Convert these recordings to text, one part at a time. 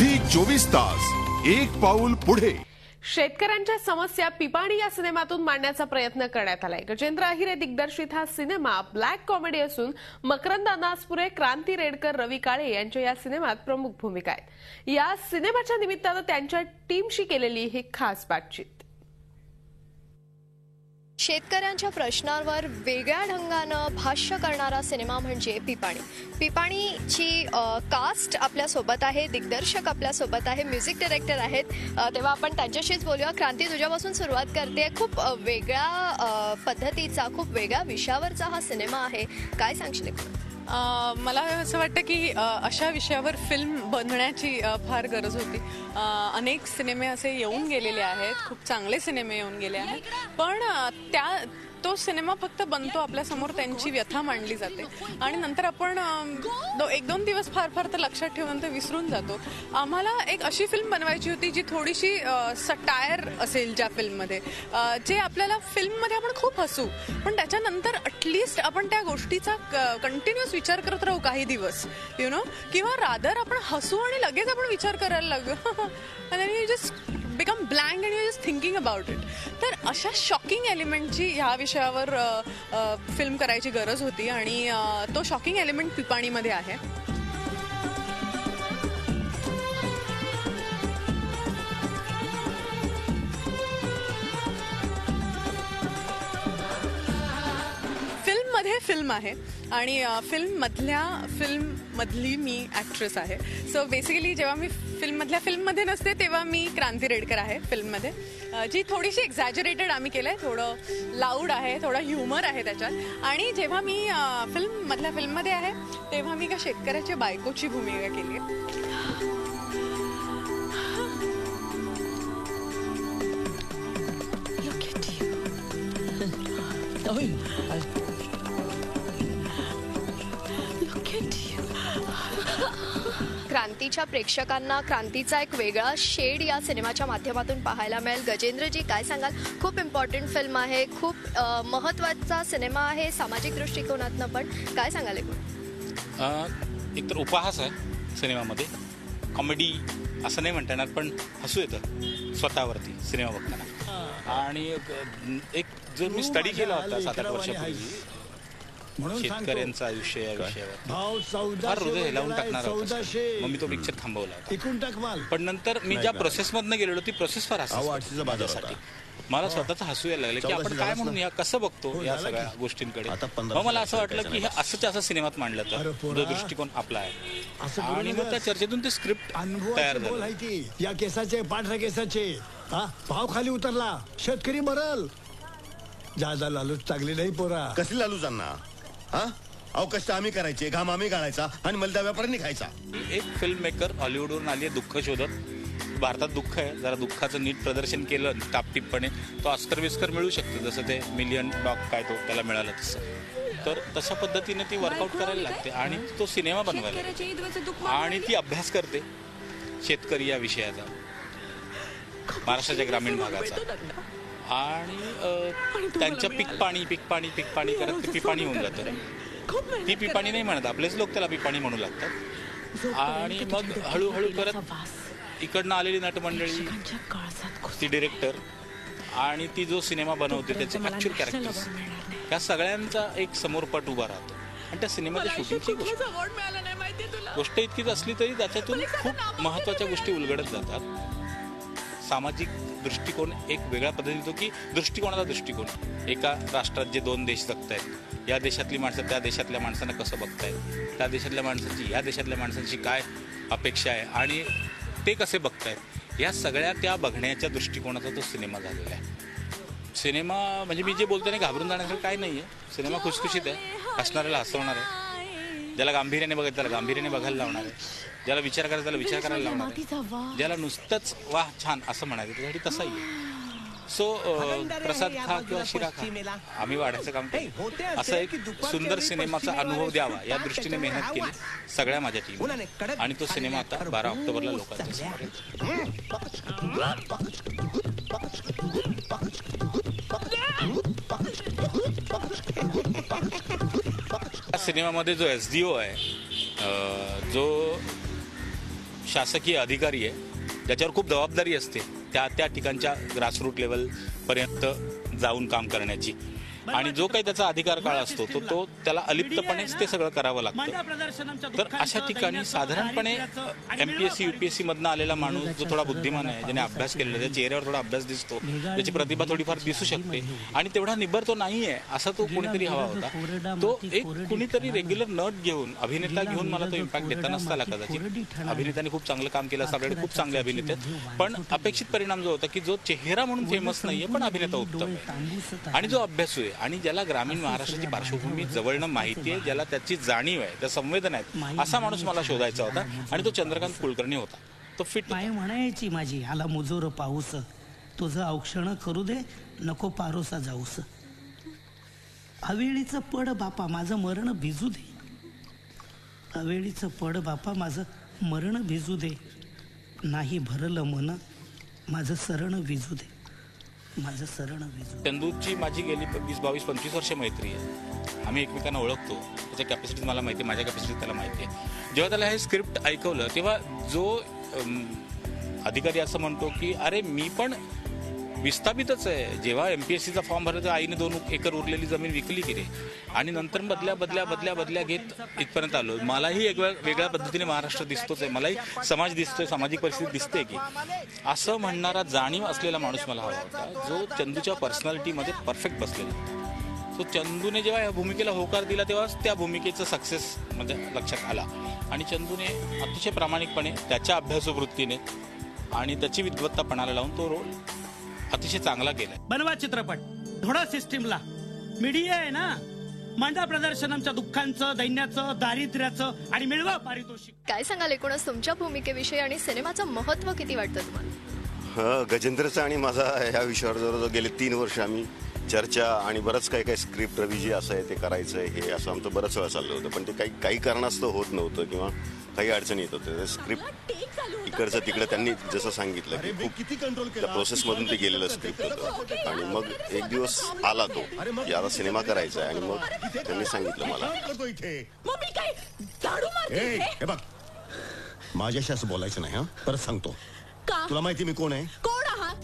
Zee 24 तास एक पाऊल पुढे। शेतकऱ्यांच्या समस्या पिपाणी या सिनेमातून मांडण्याचा प्रयत्न करण्यात आलाय। गजेंद्र अहिरे दिग्दर्शित हा सिनेमा ब्लॅक कॉमेडी असून मकरंद अनासपुरे, क्रांती रेडकर, रवी काळे यांच्या या सिनेमात प्रमुख भूमिका आहेत। या सिनेमाच्या निमित्तानं त्यांच्या टीमशी केलेली ही खास बातचीत। शेतकऱ्यांच्या प्रश्नांवर वेगळ्या ढंगानं भाष्य करणारा सिनेमा म्हणजे पिपाणी। पिपाणीची कास्ट आपल्या सोबत आहे, दिग्दर्शक आपल्या सोबत आहे, म्युझिक डायरेक्टर आहेत, तेव्हा आपण त्यांच्याशीच बोलूया। क्रांती, तुझ्यापासून सुरुवात करते। खूप वेगळ्या पद्धतीचा, खूप वेगळ्या विषयावरचा हा सिनेमा आहे, काय सांगशील? मला असं वाटतं की अशा विषयावर फिल्म बनवण्याची फार गरज होती। अनेक सिनेमे असे येऊन गेलेले आहेत, खूप चांगले सिनेमे येऊन गेले आहेत, पण तो सिनेमा फक्त बनतो, आपल्यासमोर त्यांची व्यथा मांडली जाते आणि नंतर आपण एक दोन दिवस फार फार तर लक्षात ठेवून ते विसरून जातो। आम्हाला एक अशी फिल्म बनवायची होती जी थोडीशी सटायर असेल, ज्या फिल्ममध्ये जे आपल्याला फिल्ममध्ये आपण खूप हसू, पण त्याच्यानंतर ॲटलिस्ट आपण त्या गोष्टीचा कंटिन्युअस विचार करत राहू काही दिवस, किंवा रादर आपण हसू आणि लगेच आपण विचार करायला लागू आणि you just become blank and you just thinking about it. तर अशा शॉकिंग एलिमेंटची ह्या विषयावर फिल्म करायची गरज होती आणि तो शॉकिंग एलिमेंट पिपाणीमध्ये आहे। फिल्म आहे आणि फिल्ममधली मी ॲक्ट्रेस आहे। सो बेसिकली जेव्हा मी फिल्ममध्ये नसते तेव्हा मी क्रांती रेडकर आहे फिल्ममध्ये, जी थोडीशी एक्झॅजरेटेड आम्ही केलंय, थोडं लाऊड आहे, थोडा ह्युमर आहे त्याच्यात। आणि जेव्हा मी फिल्ममध्ये आहे तेव्हा मी एका शेतकऱ्याच्या बायकोची भूमिका केली आहे। क्रांतीच्या प्रेक्षकांना क्रांतीचा एक वेगळा शेड या सिनेमाच्या माध्यमातून पाहायला मिळेल। गजेंद्रजी, काय सांगाल? खूप इम्पॉर्टंट फिल्म आहे, खूप महत्त्वाचा सिनेमा आहे सामाजिक दृष्टिकोनातनं, पण काय सांगाल? एकतर उपहास आहे सिनेमामध्ये, कॉमेडी असं नाही म्हणता येणार, पण हसू येतं स्वतःवरती सिनेमा बघताना। आणि एक जो मी स्टडी केला होता 7-8 वर्षापूर्वी शेतकऱ्यांचं आयुष्य या विषयावर, फार हृदय हेलावून टाकणार होता, मग मी तो पिक्चर थांबवला होता। पण नंतर मी ज्या प्रोसेसमधनं गेलेलो ती प्रोसेस फार माझ्यासाठी, मला स्वतःच हसू यायला लागलं की आपण काय म्हणून कसं बघतो या सगळ्या गोष्टींकडे। मग मला असं वाटलं की हे असं सिनेमात मांडलं तर जो दृष्टिकोन आपला आहे, आणि मग त्या चर्चेतून ते स्क्रिप्ट तयार झालं। या केसाचे, पांढऱ्या केसाचे भाव खाली उतरला, शेतकरी मरल। जादा लालूच चांगली नाही पोरा। कसली लालूच अन्ना? अहो कष्ट आम्ही करायचे, घाम आम्ही गाळायचा आणि मलदा व्यापाऱ्यांनी खायचा। एक फिल्म मेकर हॉलिवूडवरून आली आहे दुःख शोधत। भारतात दुःख आहे, जरा दुःखाचं नीट प्रदर्शन केलं टापटीपणे तो ऑस्कर विस्कर मिळू शकतं, जसं ते मिलियन डॉग काय तो त्याला मिळालं तसं। तर तशा पद्धतीने ती वर्कआउट करायला लागते आणि तो सिनेमा बनवायला लागते आणि ती अभ्यास करते शेतकरी या विषयाचा, महाराष्ट्राच्या ग्रामीण भागाचा, आणि त्यांच्या पीक पाणी करत ते पिपाणी होऊन जातं। ती पिपाणी नाही म्हणत, आपलेच लोक त्याला पिपाणी म्हणू लागतात। आणि मग हळूहळू करत इकडनं आलेली नटमंडळी, ती डिरेक्टर आणि ती जो सिनेमा बनवते त्याचे ॲक्च्युअल कॅरेक्टर्स, त्या सगळ्यांचा एक समोर पट उभा राहतो। आणि त्या सिनेमाच्या शूटिंगची गोष्ट इतकीच असली तरी त्याच्यातून खूप महत्त्वाच्या गोष्टी उलगडत जातात। सामाजिक दृष्टिकोन एक वेगळ्या पद्धतीने, की दृष्टिकोनाचा दृष्टिकोन, एका राष्ट्रात जे 2 देश जगत आहेत, या देशातली माणसं त्या देशातल्या माणसांना कसं बघतायत, त्या देशातल्या माणसांची या देशातल्या माणसांची काय अपेक्षा आहे आणि ते कसे बघतायत, या सगळ्या त्या बघण्याच्या दृष्टिकोनाचा तो सिनेमा झालेला आहे। सिनेमा म्हणजे मी जे बोलतो नाही घाबरून जाण्यासारखं काय नाही आहे, सिनेमा खुशखुशीत आहे, हसणाऱ्याला हसवणार आहे, ज्याला गांभीर्याने बघायचं त्याला गांभीर्याने बघायला लावणार आहे, ज्याला विचार करायचा त्याला विचार करायला लावणार आहे, ज्याला नुसतंच वाह छान असं म्हणायचं त्यासाठी तसंही आहे। सो प्रसाद खा किंवा शिरा खा, आम्ही वाढायचं काम केलं, असा एक सुंदर सिनेमाचा अनुभव द्यावा या दृष्टीने मेहनत केली सगळ्या माझ्या टीमने, आणि तो सिनेमा आता 12 ऑक्टोबरला लोकांच्या समोर सिनेमामध्ये जो SDO आहे, जो शासकीय अधिकारी आहे ज्याच्यावर खूप जबाबदारी असते त्या ठिकाणच्या ग्रासरूट लेवल पर्यंत जाऊन काम करण्याची, आणि जो काही त्याचा अधिकार काळ असतो तो त्याला अलिप्तपणेच ते सगळं करावं लागतं. तर अशा ठिकाणी साधारणपणे MPSC UPSC मधनं आलेला माणूस जो थोडा बुद्धिमान आहे, ज्याने अभ्यास केलेला, त्याच्या चेहऱ्यावर थोडा अभ्यास दिसतो, त्याची प्रतिभा थोडीफार दिसू शकते, आणि तेवढा निब्बर तो नाहीये असा तो कोणीतरी हवा होता. तो एक कुणीतरी रेग्युलर नट घेऊन, अभिनेता घेऊन मला तो इम्पॅक्ट देता नसता आला कदाचित. अभिनेत्याने खूप चांगलं काम केलं असतं, आपल्याकडे खूप चांगले अभिनेते आहेत, पण अपेक्षित परिणाम जो होता की जो चेहरा म्हणून फेमस नाहीये पण अभिनेता उत्तम आहे, आणि जो अभ्यासू आहे, आणि ज्याला ग्रामीण महाराष्ट्राची पार्श्वभूमी जवळनं माहिती आहे, ज्याला त्याची जाणीव आहे, त्या संवेदना आहेत, असा माणूस मला शोधायचा होता, आणि तो चंद्रकांत कुलकर्णी होता. तो फिट पाय म्हणायची माझी आला मुजोर पाऊस, तुझं औक्षण करू दे नको पारोसा जाऊस. हवेळीचं पड बापा माझं मरण भिजू दे, हवेळीचं पड बापा माझं मरण भिजू दे, नाही भरलं मन माझं सरण विजू दे, माझं सरण विजू. चंदूची माझी गेली 20-22-25 वर्ष मैत्री आहे. आम्ही एकमेकांना ओळखतो, त्याच्या कॅपॅसिटीज मला माहिती आहे, माझ्या कॅपॅसिटीज त्याला माहिती आहे. जेव्हा त्याला हे स्क्रिप्ट ऐकवलं तेव्हा जो अधिकारी असं म्हणतो की अरे मी पण विस्थापितच आहे, जेव्हा MPSCचा फॉर्म भरला आईने 2 एकर उरलेली जमीन विकली की रे, आणि नंतर बदल्या घेत इथपर्यंत आलो. मलाही एक वेगळ्या पद्धतीने महाराष्ट्र दिसतोच आहे, मलाही समाज दिसतोय, सामाजिक परिस्थिती दिसते की, असं म्हणणारा जाणीव असलेला माणूस मला हवा होता, जो चंदूच्या पर्सनॅलिटीमध्ये परफेक्ट बसलेला. सो चंदूने जेव्हा या भूमिकेला होकार दिला तेव्हाच त्या भूमिकेचं सक्सेस म्हणजे लक्षात आला, आणि चंदूने अतिशय प्रामाणिकपणे त्याच्या अभ्यासवृत्तीने आणि त्याची विद्वत्तापणाला लावून तो रोल अतिशय चांगला केलाय. बनवा चित्रपट थोडा सिस्टीमला, मीडिया आहे ना, मांडा प्रदर्शनांच्या दुःखांचं, दैन्याचं, दारिद्र्याचं, आणि मिळवा पारितोषिक. काय सांगाल एकूणच तुमच्या भूमिकेविषयी आणि सिनेमाचं महत्व किती वाटतं तुम्हाला? गजेंद्रचा आणि माझा ह्या विषयावर जवळजवळ गेले 3 वर्ष आम्ही चर्चा आणि बरंच काही स्क्रिप्ट रवी जे असं आहे ते करायचं आहे हे असं आमचं बरंच वेळा चाललं होतं, पण ते काही कारणास्तव होत नव्हतं किंवा काही अडचणी येत होत्या. स्क्रिप्ट इकडचं तिकडं त्यांनी जसं सांगितलं की खूप त्या प्रोसेसमधून ते गेलेलं स्क्रिप्ट होतं, आणि मग एक दिवस आला तो की आता सिनेमा करायचा आहे, आणि मग त्यांनी सांगितलं मला बघ माझ्याशी असं बोलायचं नाही. परत सांगतो, तुला माहिती मी कोण आहे?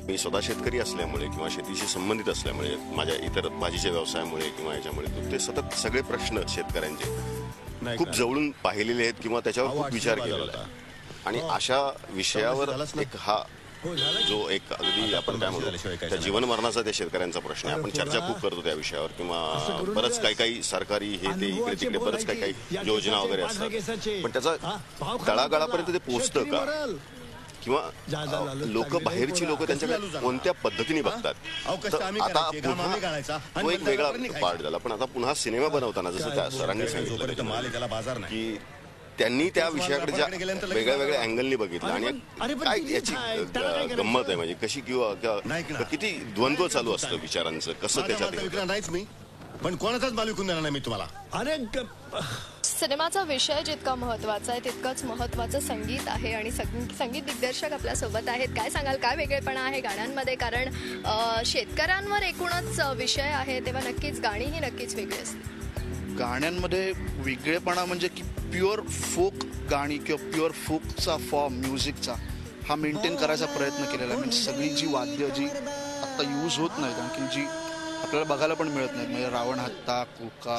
मी स्वतः शेतकरी असल्यामुळे किंवा शेतीशी संबंधित असल्यामुळे, माझ्या इतर भाजीच्या व्यवसायामुळे किंवा याच्यामुळे ते सतत सगळे प्रश्न शेतकऱ्यांचे खूप जवळून पाहिलेले आहेत किंवा त्याच्यावर खूप विचार केलेला आहे, आणि अशा विषयावर एक हा जो एक अगदी आपण काय म्हणतो त्या जीवन मरणाचा त्या शेतकऱ्यांचा प्रश्न आहे. आपण चर्चा खूप करतो त्या विषयावर, किंवा बरंच काही सरकारी हे ते इकडे तिकडे बरंच काही योजना वगैरे असतात, पण त्याचा तळागाळापर्यंत ते पोहोचतं का, किंवा लोक बाहेरची लोक त्यांच्याकडे कोणत्या पद्धतीने बघतात. तर आता पुन्हा तो एक वेगळा पार्ट झाला, पण आता पुन्हा सिनेमा बनवताना जसं त्या सरांनी सांगितलं की त्यांनी त्या विषयाकडे ज्या वेगळ्या अँगलनी बघितलं, आणि काय याची गंमत आहे म्हणजे कशी किंवा किती द्वंद्व चालू असतं विचारांचं, कसं त्याच्यात नाहीच मी, पण कोणाचाच माल विकून देणार नाही मी तुम्हाला. अरे सिनेमाचा विषय जितका महत्वाचा आहे तितकंच महत्वाचं संगीत आहे, आणि संगीत दिग्दर्शक आपल्या सोबत आहेत. काय सांगाल, काय वेगळेपणा आहे गाण्यांमध्ये? कारण शेतकऱ्यांवर एकूणच विषय आहे तेव्हा नक्कीच गाणीही नक्कीच वेगळी असते. गाण्यांमध्ये वेगळेपणा म्हणजे की प्युअर फोक गाणी किंवा प्युअर फोकचा फॉर्म म्युझिकचा हा मेंटेन करायचा प्रयत्न केलेला आहे. म्हणजे सगळी जी वाद्य जी आत्ता यूज होत नाहीत, आणखी जी आपल्याला बघायला पण मिळत नाहीत, म्हणजे रावण हत्ता, कोका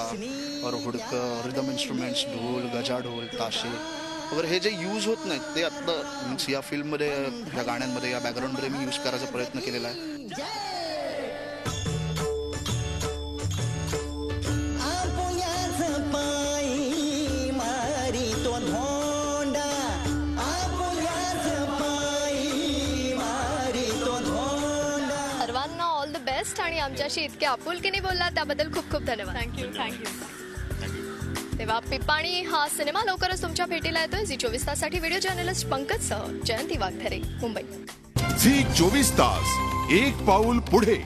और हुडकं, रिदम इन्स्ट्रुमेंट्स, ढोल, गजाढोल, ताशे वगैरे हे जे यूज होत नाहीत ते आत्ता मीन्स या फिल्ममध्ये, या गाण्यांमध्ये, या बॅकग्राऊंडमध्ये मी यूज करायचा प्रयत्न केलेला आहे. आणि आमच्याशी इतक्या आपुलकीने बोलला त्याबद्दल खूप खूप धन्यवाद. थँक्यू. तेव्हा पिपाणी हा सिनेमा लवकरच तुमच्या भेटीला येतोय. झी 24 ताससाठी व्हिडिओ जर्नलिस्ट पंकज सह जयंती वाघधरे, मुंबई. झी 24 तास, एक पाऊल पुढे.